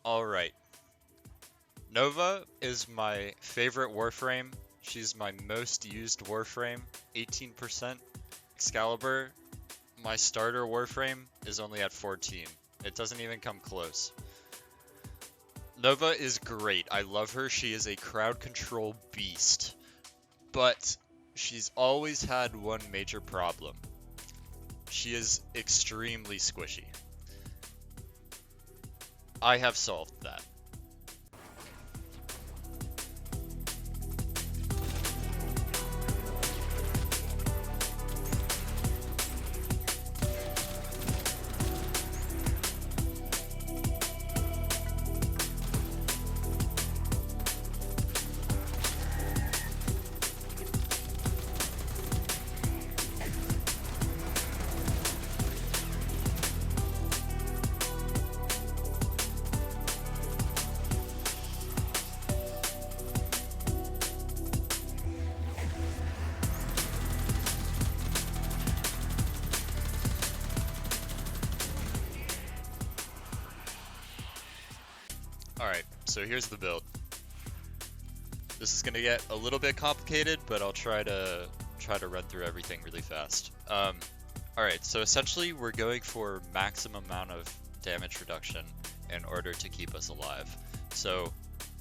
Alright. Nova is my favorite Warframe. She's my most used Warframe, 18%. Excalibur, my starter Warframe, is only at 14. It doesn't even come close. Nova is great. I love her. She is a crowd control beast. But she's always had one major problem. She is extremely squishy. I have solved that. Alright, so here's the build. This is gonna get a little bit complicated, but I'll try to run through everything really fast. Alright, so essentially we're going for maximum amount of damage reduction in order to keep us alive. So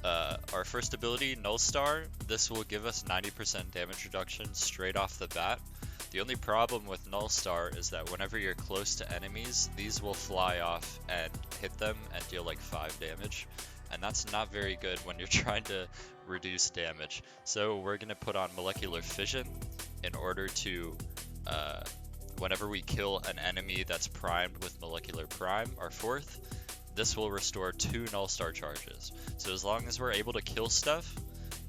our first ability, Null Star, this will give us 90% damage reduction straight off the bat. The only problem with Null Star is that whenever you're close to enemies, these will fly off and hit them and deal like 5 damage. And that's not very good when you're trying to reduce damage. So we're going to put on Molecular Fission in order to, whenever we kill an enemy that's primed with Molecular Prime, our fourth, this will restore 2 Null Star charges. So as long as we're able to kill stuff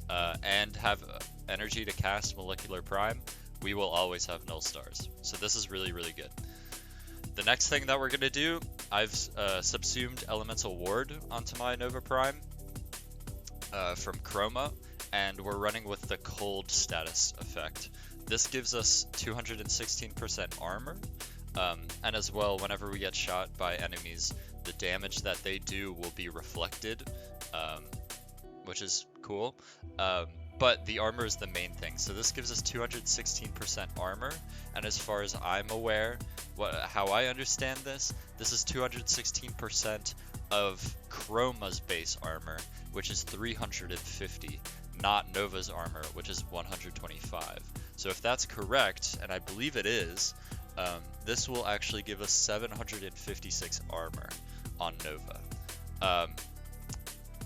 and have energy to cast Molecular Prime, we will always have Null Stars. So this is really, really good. The next thing that we're going to do, I've subsumed Elemental Ward onto my Nova Prime from Chroma, and we're running with the Cold status effect. This gives us 216% armor, and as well, whenever we get shot by enemies, the damage that they do will be reflected, which is cool. But the armor is the main thing. So this gives us 216% armor, and as far as I'm aware, how I understand this is 216% of Chroma's base armor, which is 350, not Nova's armor, which is 125. So if that's correct, and I believe it is, this will actually give us 756 armor on Nova.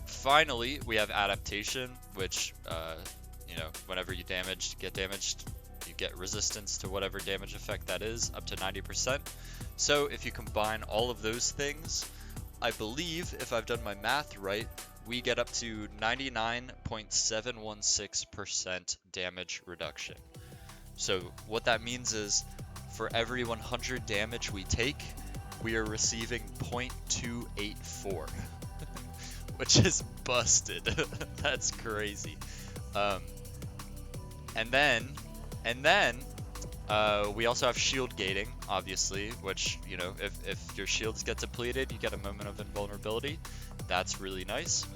Finally, we have Adaptation, which, whenever you get damaged, you get resistance to whatever damage effect that is, up to 90%. So if you combine all of those things, I believe, if I've done my math right, we get up to 99.716% damage reduction. So what that means is, for every 100 damage we take, we are receiving 0.284. Which is busted. That's crazy. And then we also have shield gating, obviously, which, if your shields get depleted, you get a moment of invulnerability. That's really nice.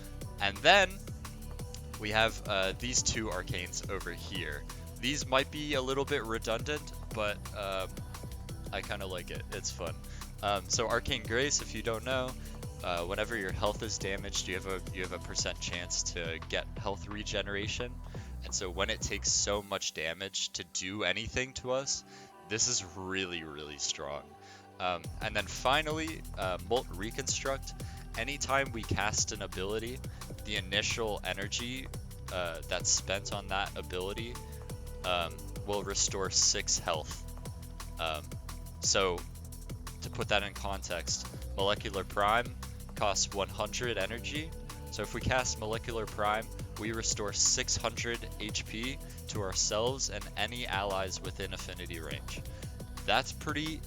And then we have these two arcanes over here. These might be a little bit redundant, but I kind of like it. It's fun. So Arcane Grace, if you don't know, whenever your health is damaged, you have a percent chance to get health regeneration, and so when it takes so much damage to do anything to us, this is really, really strong. And then finally, Molt Reconstruct. Anytime we cast an ability, the initial energy that's spent on that ability will restore 6 health. So to put that in context, Molecular Prime costs 100 energy, so if we cast Molecular Prime, we restore 600 HP to ourselves and any allies within affinity range. That's pretty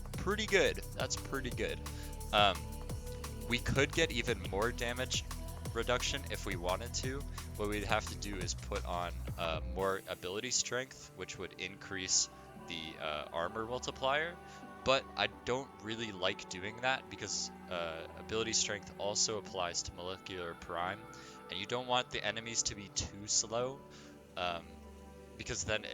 good. That's pretty good. We could get even more damage reduction if we wanted to. What we'd have to do is put on more ability strength, which would increase the armor multiplier. but I don't really like doing that because ability strength also applies to molecular prime, and you don't want the enemies to be too slow, um, because then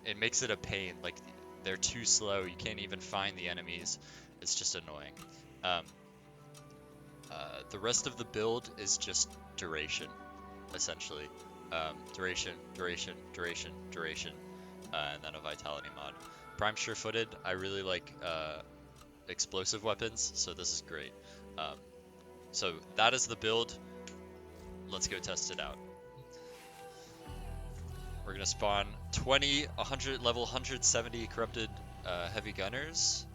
it makes it a pain. Like they're too slow, you can't even find the enemies. It's just annoying. Um, the rest of the build is just duration, essentially. Duration, duration, duration, duration, and then a vitality mod. Prime sure-footed, I really like explosive weapons, so this is great. So that is the build. Let's go test it out. We're gonna spawn 20, 100 level 170 corrupted heavy gunners,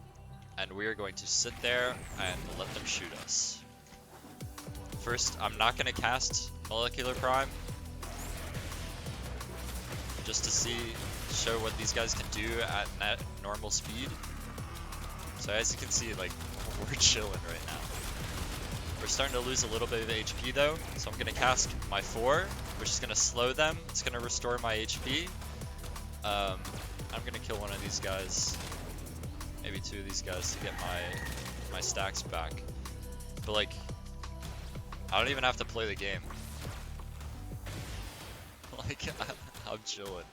and we are going to sit there and let them shoot us. First, I'm not gonna cast molecular prime, just to show what these guys can do at net normal speed. So as you can see, like, we're chilling right now. We're starting to lose a little bit of HP though, so I'm gonna cast my 4, which is gonna slow them. It's gonna restore my HP. I'm gonna kill one of these guys, maybe 2 of these guys to get my stacks back. But like, I don't even have to play the game. Like, I'm chilling.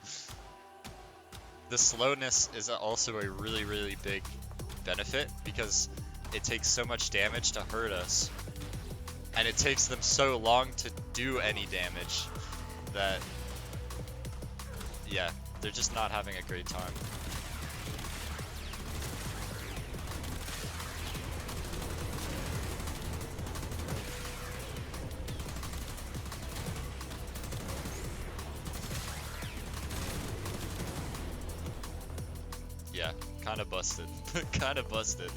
The slowness is also a really, really big benefit because it takes so much damage to hurt us, and it takes them so long to do any damage that, yeah, they're just not having a great time. Yeah, kind of busted. Kind of busted.